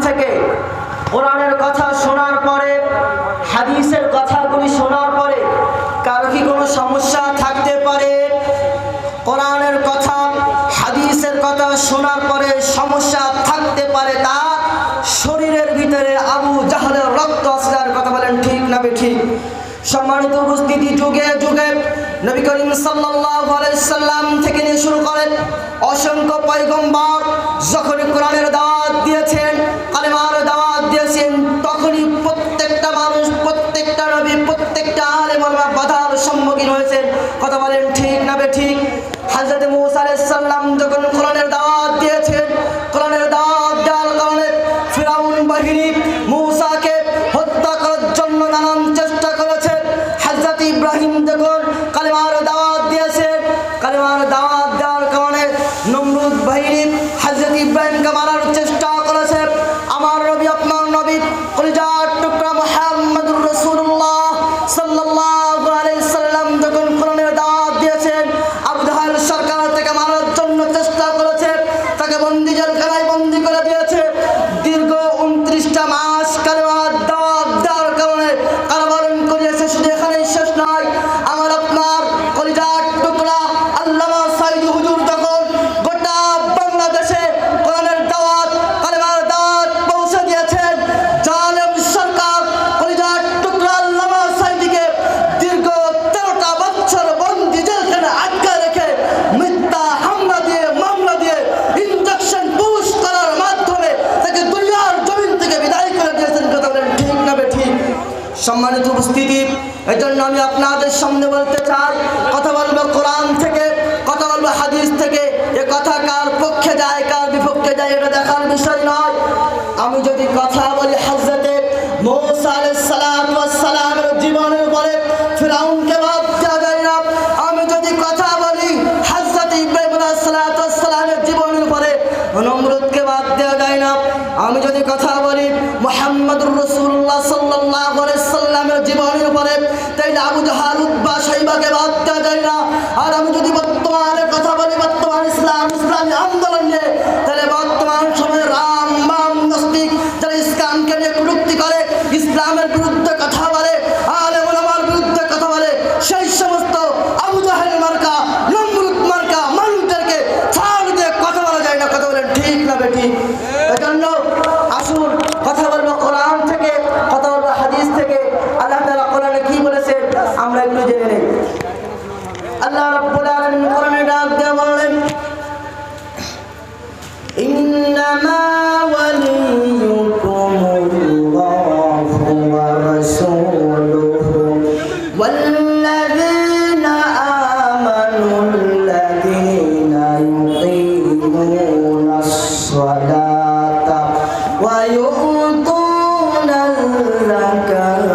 থেকে কোরআনের কথা শোনার পরে, হাদিসের কথাগুলি শোনার পরে কারো কি কোনো সমস্যা থাকতে পারে? কোরআনের কথা, হাদিসের কথা শোনার পরে সমস্যা থাকতে পারে তার শরীরের ভিতরে আবু জাহলের রক্ত আসলার কথা বলেন ঠিক না বেঠিক? সম্মানিত উপস্থিতি, যুগে যুগে নবী করিম সাল্লাল্লাহু আলাইহি সাল্লাম থেকে নিয়ে শুরু করেন অসংখ্য পয়গম্বর যখনই কোরআনের দাওয়াত দিয়েছেন, কালেমার দাওয়াত দিয়েছেন, তখনই প্রত্যেকটা মানুষ, প্রত্যেকটা নবী, প্রত্যেকটা আলেম ওলামা বাধার সম্মুখীন হয়েছেন। কথা বলেন ঠিক না বেঠিক? হযরত মূসা আলাইহিস সালাম যখন কোরআনের দাওয়াত দিয়েছেন, কোরআনের দাওয়াত দেওয়ার কারণে ফিরাউন বাহিনী মূসাকে হত্যা করার জন্য নানান চেষ্টা করেছে। হযরত ইব্রাহিম যখন কালেমার দাওয়াত দিয়েছেন, কালেমার দাওয়াত দেওয়ার কারণে নমরুদ বাহিনী হযরত ইব্রাহিমকে মারার চেষ্টা করেছে। আমার নবী, আপনার নবী, কলিজার টুকরা মুহাম্মদুর রাসূলুল্লাহ সাল্লাল্লাহু আলাইহি সাল্লাম যখন কোরআনের দাওয়াত দিয়েছেন, আবু জাহল সরকার থেকে মারার জন্য চেষ্টা করেছে, তাকে বন্দি জেলখানায় বন্দি করে দিয়েছে। দীর্ঘ 29টা মাস কালেমার দাওয়াত দেওয়ার কারণে কারাবরণ করিয়েছে। শুধু এখানেই শেষ নয়, আমার আপনার কলিজার টুকরা আল্লামা সাইদি হুজুর যখন গোটা বাংলাদেশে কোরআনের দাওয়াত, কালেমার দাওয়াত পৌঁছে দিয়েছেন, জালেম সরকার কলিজার টুকরা আল্লামা সাইদিকে দীর্ঘ 13টা বছর বন্দি জেলখানায় আটকে রেখে মিথ্যা হামলা দিয়ে, মামলা দিয়ে, ইনজেকশন পুশ করার মাধ্যমে তাকে দুনিয়ার জমিন থেকে বিদায় করে দিয়েছেন। কথা বলেন ঠিক না বেঠিক? সম্মানিত উপস্থিতি, এই জন্য আমি আপনাদের সামনে বলতে চাই, কথা বলবো কোরআন থেকে, কথা বলবো হাদিস থেকে। এ কথা কার পক্ষে যায়, কার বিপক্ষে যায়, এটা দেখার বিষয় নয়। আমি যদি কথা বলি হযরতে মূসা আলাইহিস সালামের জীবনের উপরে, ফিরাউনকে বাদ দেওয়া যায় না। আমি যদি কথা বলি হযরতে ইব্রাহিম আলাইহিস সালামের জীবনের উপরে, নমরুদকে বাদ দেওয়া যায় না। আমি যদি কথা বলি মুহাম্মদুর রাসূলুল্লাহ সাল্লাল্লাহু আলাইহি সাল্লামের জীবনের উপরে, তাইলে আবু জাহল, উতবা, শাইবাকে বাদ দেওয়া যায় না। আর আমি যদি বর্তমানে কথা বলি, বর্তমান ইসলামী আন্দোলন নিয়ে, তাহলে বর্তমান সময়ে রাম বাম নাস্তিক যারা ইসলামকে নিয়ে কটূক্তি করে, ইসলামের বিরুদ্ধে কথা বলে, আলেম ওলামার বিরুদ্ধে কথা বলে, সেই সমস্ত আবু জাহল মার্কা, নমরুদ মার্কা মানুষদেরকে ছাড় দিয়ে কথা বলা যায় না। কথা বলেন ঠিক না বেঠিক? এজন্য আসুন কথা বলবো কোরআন থেকে, কথা বলবো হাদিস থেকে। আল্লাহ তাআলা কোরআনে কি বলেছেন আমরা একটু জেনে নেই। আল্লাহ রাব্বুল আলামিন কোরআনে ডাক দিয়ে বলেন, ইন্নামা ওয়ালিয়ুকুমুল্লাহু ওয়া রাসূলুহু ওয়াল্লাযীনা আমানুল্লাযীনা يقيمون الصلاة ويؤتون الزكاة